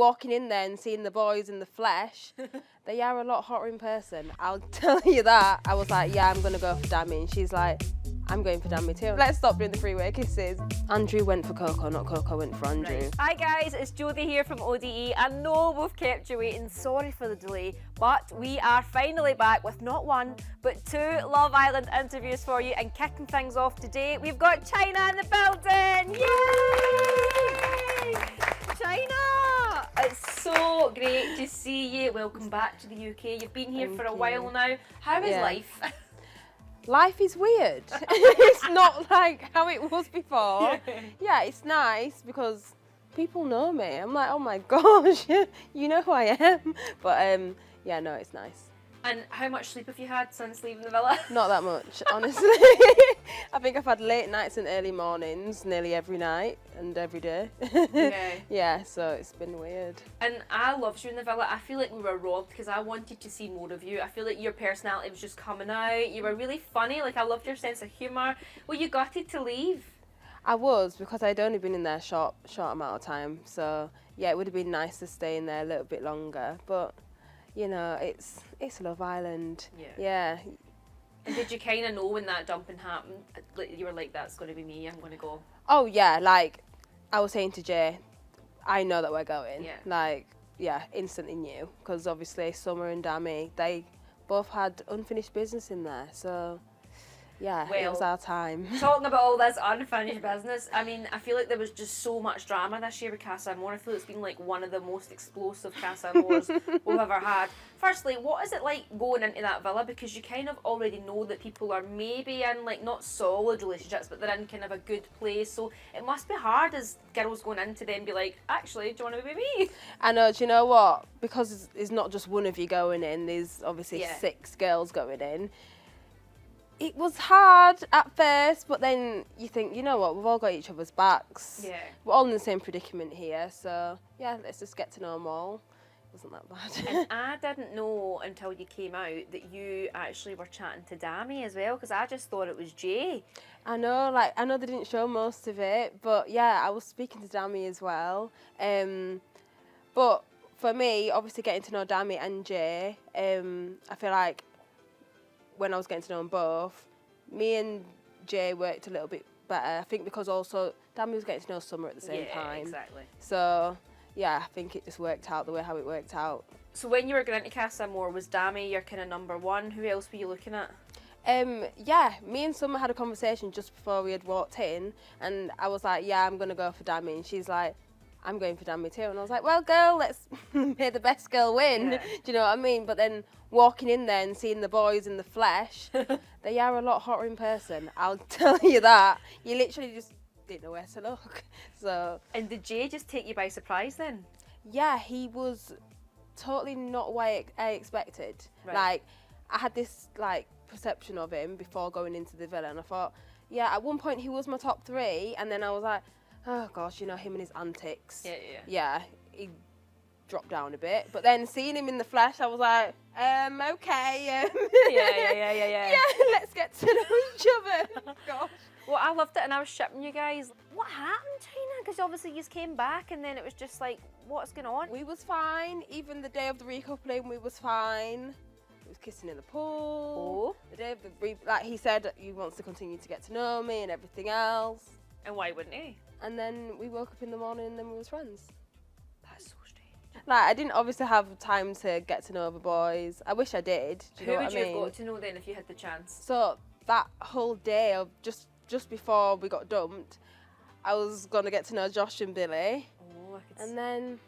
walking in there and seeing the boys in the flesh, they are a lot hotter in person. I'll tell you that. I was like, yeah, I'm going to go for Dami. And she's like, I'm going for Dami too. Let's stop doing the three-way kisses. Andrew went for Coco, not Coco went for Andrew. Right. Hi guys, it's Jodie here from ODE. I know we've kept you waiting, sorry for the delay, but we are finally back with not one, but 2 Love Island interviews for you, and kicking things off today, we've got Chyna in the building! Yay! Chyna! It's so great to see you. Welcome back to the UK. You've been here for a while now. How is life? Life is weird. It's not like how it was before. Yeah, it's nice because people know me. I'm like, oh my gosh, you know who I am. But yeah, no, it's nice. And how much sleep have you had since leaving the villa? Not that much, honestly. I think I've had late nights and early mornings nearly every night and every day. Yeah, so it's been weird. And I loved you in the villa. I feel like we were robbed because I wanted to see more of you. I feel like your personality was just coming out. You were really funny. Like, I loved your sense of humour. Well, you gutted to leave? I was, because I'd only been in there a short amount of time. So yeah, it would have been nice to stay in there a little bit longer. But you know, it's Love Island. Yeah. And did you kind of know when that dumping happened? Like, you were like, that's going to be me, I'm going to go. Oh yeah, like I was saying to Jay, I know that we're going. Yeah. Like, yeah, instantly knew. Because obviously Summer and Dami, they both had unfinished business in there. So yeah, it was our time. Talking about all this unfinished business, I mean, I feel like there was just so much drama this year with Casa Amor. I feel it's been like one of the most explosive Casa Amors we've ever had. Firstly, what is it like going into that villa? Because you kind of already know that people are maybe in like not solid relationships, but they're in kind of a good place. So it must be hard as girls going into them be like, actually, do you want to be with me? I know, do you know what? Because it's not just one of you going in, there's obviously 6 girls going in. It was hard at first, but then you think, you know what, we've all got each other's backs. Yeah. We're all in the same predicament here, so yeah, let's just get to know them all. It wasn't that bad. And I didn't know until you came out that you actually were chatting to Dami as well, because I just thought it was Jay. I know they didn't show most of it, but yeah, I was speaking to Dami as well. But for me, obviously getting to know Dami and Jay, I feel like when I was getting to know them both, me and Jay worked a little bit better. I think because also Dami was getting to know Summer at the same time. Yeah, exactly. So yeah, I think it just worked out the way how it worked out. So when you were going into Casa Amor, was Dami your kind of number one? Who else were you looking at? Yeah, me and Summer had a conversation just before we had walked in, and I was like, yeah, I'm going to go for Dami, and she's like, I'm going for Dami too. And I was like, well, girl, let's may the best girl win. Yeah. Do you know what I mean? But then walking in there and seeing the boys in the flesh, they are a lot hotter in person. I'll tell you that. You literally just didn't know where to look. So. And did Jay just take you by surprise then? Yeah, he was totally not what I expected. Right. Like, I had this like perception of him before going into the villa, and I thought, yeah, at one point he was my top 3, and then I was like, oh gosh, you know, him and his antics. Yeah, he dropped down a bit. But then seeing him in the flesh, I was like, okay. Yeah, let's get to know each other. Gosh. Well, I loved it, and I was shipping you guys. What happened, Chyna? Because obviously you came back, and then it was just like, what's going on? We was fine. Even the day of the recoupling, we was fine. We was kissing in the pool. The day of the like he said, he wants to continue to get to know me and everything else. And why wouldn't he? And then we woke up in the morning and then we was friends. That's so strange. Like, I didn't obviously have time to get to know other boys. I wish I did. Do you know what I mean? Who would you have got to know then if you had the chance? So that whole day of just before we got dumped, I was going to get to know Josh and Billy. Oh, I could see. And then,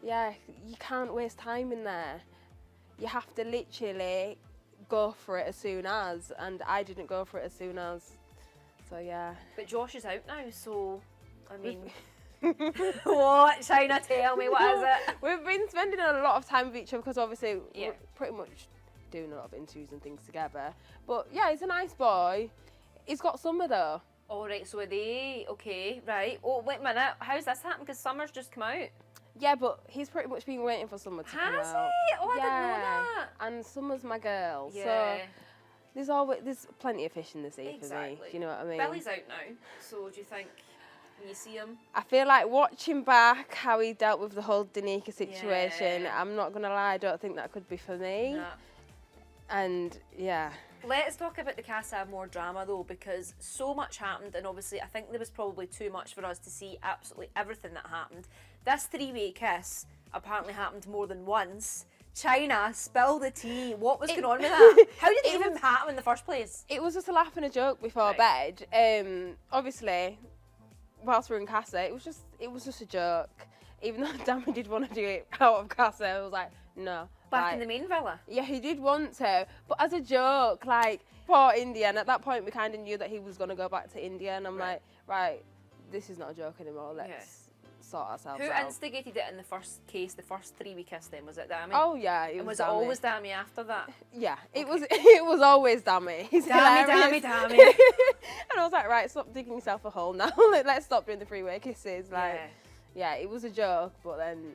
yeah, you can't waste time in there. You have to literally go for it as soon as. And I didn't go for it as soon as. So yeah. But Josh is out now, so I mean, what? Chyna, tell me, what is it? We've been spending a lot of time with each other because obviously we're pretty much doing a lot of interviews and things together. But yeah, he's a nice boy. He's got Summer though. All right, so are they okay? Right. Oh, wait a minute. How's this happened? Because Summer's just come out. Yeah, but he's pretty much been waiting for Summer to come out. Has he? Oh, I didn't know that. And Summer's my girl. Yeah. So there's plenty of fish in the sea for me. Do you know what I mean? Billy's out now, so do you think? You see him. I feel like watching back how he dealt with the whole Danica situation, I'm not going to lie, I don't think that could be for me. No. And, yeah. Let's talk about the Casa Amor drama though, because so much happened, and obviously I think there was probably too much for us to see absolutely everything that happened. This three-way kiss apparently happened more than once. Chyna, spill the tea. What was going on with that? How did it even happen in the first place? It was just a laugh and a joke before bed. Obviously, whilst we were in Casa, it was just a joke. Even though Dami did want to do it out of Casa, I was like, no. Back in the main villa? Yeah, he did want to, but as a joke, like, for India, and at that point we kind of knew that he was going to go back to India, and I'm like, right, this is not a joke anymore, let's sort ourselves out. Who instigated it in the first case, the first three-way kiss then? Was it Dami? Oh yeah, it was Dami. Was it always Dami after that? Yeah, it was always Dami. He's Dami. And I was like, right, stop digging yourself a hole now, let's stop doing the three-way kisses. Like, yeah, it was a joke, but then,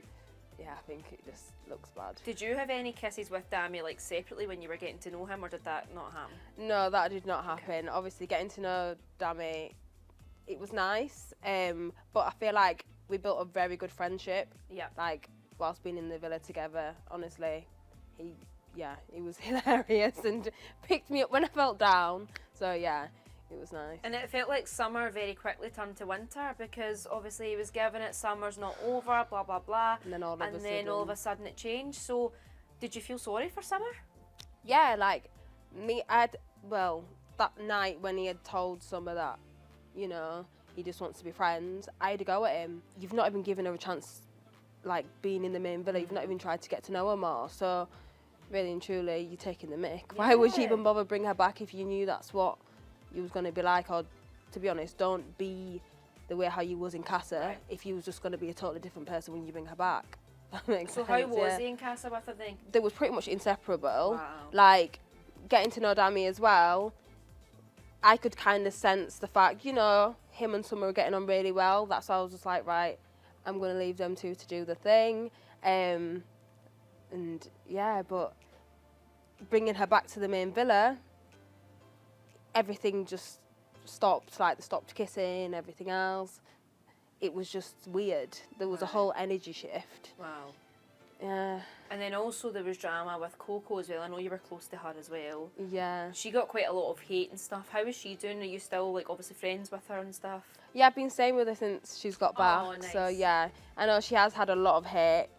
yeah, I think it just looks bad. Did you have any kisses with Dami, like, separately when you were getting to know him, or did that not happen? No, that did not happen. Okay. Obviously, getting to know Dami, it was nice, but I feel like we built a very good friendship. Yeah. Like, whilst being in the villa together, honestly, he was hilarious and picked me up when I felt down. So, yeah. It was nice. And it felt like summer very quickly turned to winter, because obviously he was giving it, summer's not over, blah, blah, blah. And then all of a sudden it changed. So, did you feel sorry for Summer? Yeah, like, that night when he had told Summer that, you know, he just wants to be friends, I had to go at him. You've not even given her a chance, like, being in the main villa. You've not even tried to get to know her more. So, really and truly, you're taking the mick. Yeah. Why would you even bother bring her back if you knew that's what you was going to be like? Or, to be honest, don't be the way how you was in Casa if you was just going to be a totally different person when you bring her back. That makes sense. So how was he in Casa with her then? They was pretty much inseparable. Wow. Like, getting to know Dami as well, I could kind of sense the fact, you know, him and Summer were getting on really well. That's why I was just like, right, I'm going to leave them two to do the thing. And yeah, but bringing her back to the main villa, everything just stopped. Like, they stopped kissing, everything else. It was just weird. There was a whole energy shift. Wow. Yeah. And then also there was drama with Coco as well. I know you were close to her as well. Yeah. She got quite a lot of hate and stuff. How is she doing? Are you still, like, obviously friends with her and stuff? Yeah, I've been staying with her since she's got back. Oh, nice. So yeah, I know she has had a lot of hate,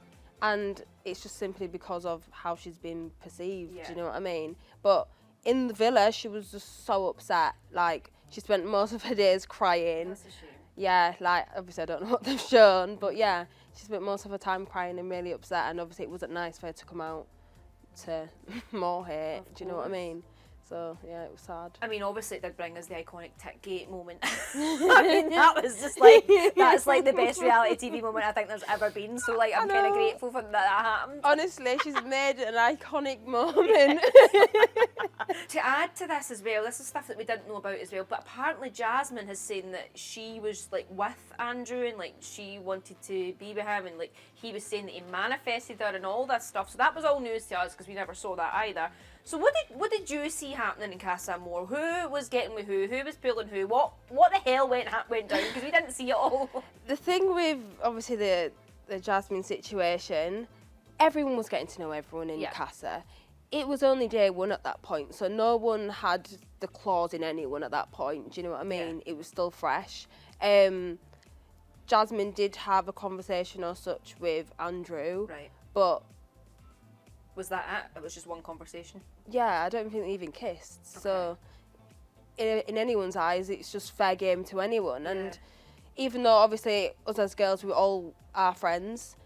and it's just simply because of how she's been perceived. Yeah. Do you know what I mean? But in the villa, she was just so upset. Like, she spent most of her days crying. That's a shame. Yeah, like, obviously I don't know what they've shown, but yeah, she spent most of her time crying and really upset, and obviously it wasn't nice for her to come out to more hate. Do you know what I mean? So yeah, it was sad. I mean, obviously it did bring us the iconic tit gate moment. I mean, that was just like, that's like the best reality TV moment I think there's ever been. So like, I'm kind of grateful for that happened. Honestly, she's made an iconic moment. To add to this as well, this is stuff that we didn't know about as well, but apparently Jasmine has said that she was like with Andrew and like she wanted to be with him, and like he was saying that he manifested her and all this stuff. So that was all news to us because we never saw that either. So what did you see happening in Casa Amor? Who was getting with who? Who was pulling who? What the hell went down? Because we didn't see it all. The thing with obviously the Jasmine situation, everyone was getting to know everyone in Casa. It was only day one at that point, so no one had the claws in anyone at that point. Do you know what I mean? Yeah. It was still fresh. Jasmine did have a conversation or such with Andrew, right? But was that it? It was just one conversation? Yeah, I don't think they even kissed. Okay. So in anyone's eyes, it's just fair game to anyone. Yeah. And even though obviously us as girls, we all are friends,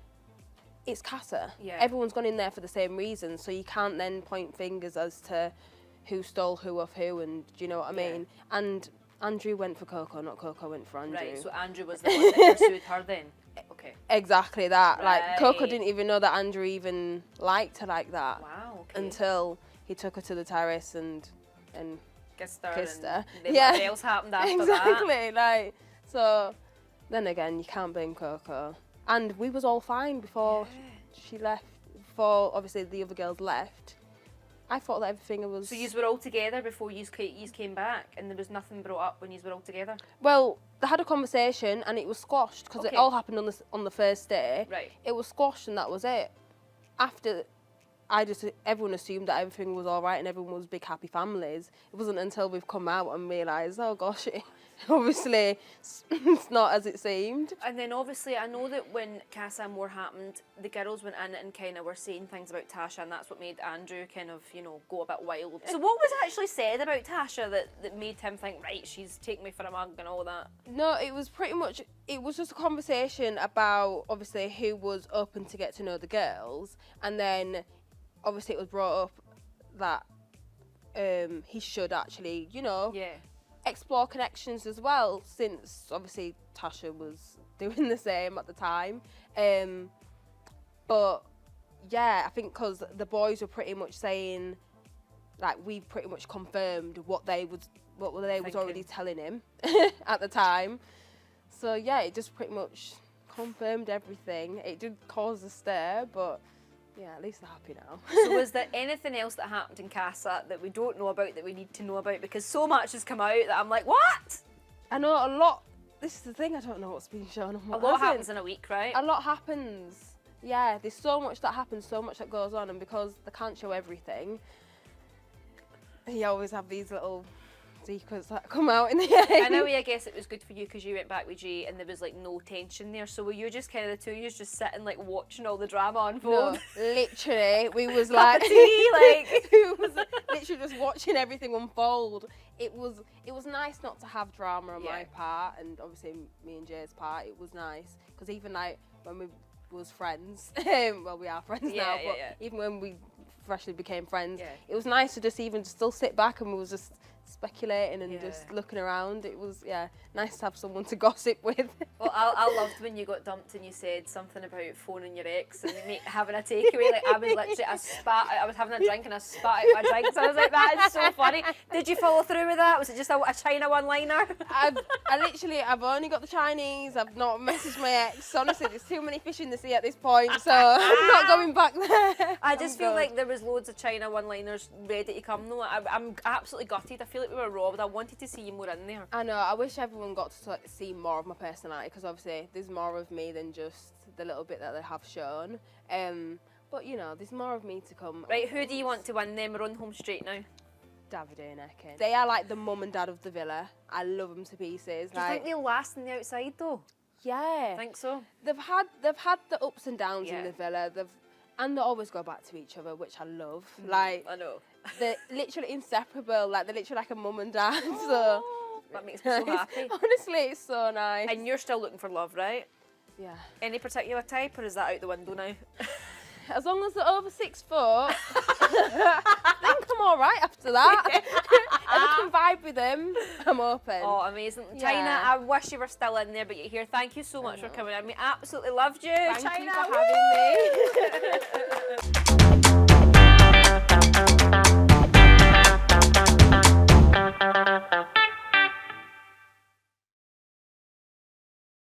it's Casa. Yeah. Everyone's gone in there for the same reason, so you can't then point fingers as to who stole who off who, and do you know what I mean? And Andrew went for Coco, not Coco went for Andrew. Right, so Andrew was the one that pursued her then? Okay. Exactly that. Right. Like, Coco didn't even know that Andrew even liked her like that. Wow, okay. Until he took her to the terrace and kissed her. And yeah. What else happened after that? Exactly, like, so then again, you can't blame Coco. And we was all fine before she left, before obviously the other girls left. I thought that everything was... So you were all together before you came back, and there was nothing brought up when you were all together? Well, they had a conversation and it was squashed because it all happened on the first day. Right. It was squashed and that was it. After, everyone assumed that everything was all right and everyone was big happy families. It wasn't until we've come out and realised, oh gosh, obviously it's not as it seemed. And then obviously I know that when Casa Amor happened, the girls went in and kind of were saying things about Tasha, and that's what made Andrew kind of, you know, go a bit wild. So what was actually said about Tasha that made him think, right, she's taking me for a mug and all that? No, it was pretty much, it was just a conversation about obviously who was open to get to know the girls, and then obviously it was brought up that he should actually, you know, explore connections as well, since obviously Tasha was doing the same at the time. But yeah, I think because the boys were pretty much saying, like, we pretty much confirmed what they was already telling him at the time. So yeah, it just pretty much confirmed everything. It did cause a stir, but yeah, at least they're happy now. So was there anything else that happened in Casa that we don't know about that we need to know about? Because so much has come out that I'm like, what? I know a lot. This is the thing, I don't know what's been shown and what A lot happens in a week, right? A lot happens. Yeah, there's so much that happens, so much that goes on, and because they can't show everything, you always have these little secrets that come out in the end. I know, I guess it was good for you because you went back with G and there was like no tension there. So were you just kind of the two of you just sitting like watching all the drama unfold? No, literally, we was like, tea, like we was literally just watching everything unfold. It was nice not to have drama on my part, and obviously me and Jay's part. It was nice because even like when we was friends, well, we are friends now, but even when we freshly became friends, it was nice to just even still sit back and we was just speculating and just looking around. It was nice to have someone to gossip with. Well, I loved when you got dumped and you said something about phoning your ex and having a takeaway. Like I was literally I was having a drink and I spat out my drink. So I was like, that is so funny. Did you follow through with that? Was it just a Chyna one-liner? I've only got the Chinese. I've not messaged my ex. Honestly, there's too many fish in the sea at this point, so I'm not going back there. I just feel like there was loads of Chyna one-liners ready to come though. I'm absolutely gutted. I feel like we were robbed. I wanted to see you more in there. I know. I wish everyone got to see more of my personality, because obviously there's more of me than just the little bit that they have shown. But you know, there's more of me to come. Right, who do you want to win then? We're on home straight now. Davide and Ekin. They are like the mum and dad of the villa. I love them to pieces. Do you think they'll last on the outside though? Yeah. I think so. They've had the ups and downs in the villa. And they always go back to each other, which I love. Like, I know. They're literally inseparable. Like, they're literally like a mum and dad. So that makes me so happy. Honestly, it's so nice. And you're still looking for love, right? Yeah. Any particular type, or is that out the window now? As long as they're over 6 foot, I think I'm all right after that. If I can vibe with them, I'm open. Oh, amazing. Yeah. Chyna, I wish you were still in there, but you're here. Thank you so much for coming in. We absolutely loved you, Thank Chyna. you for having me.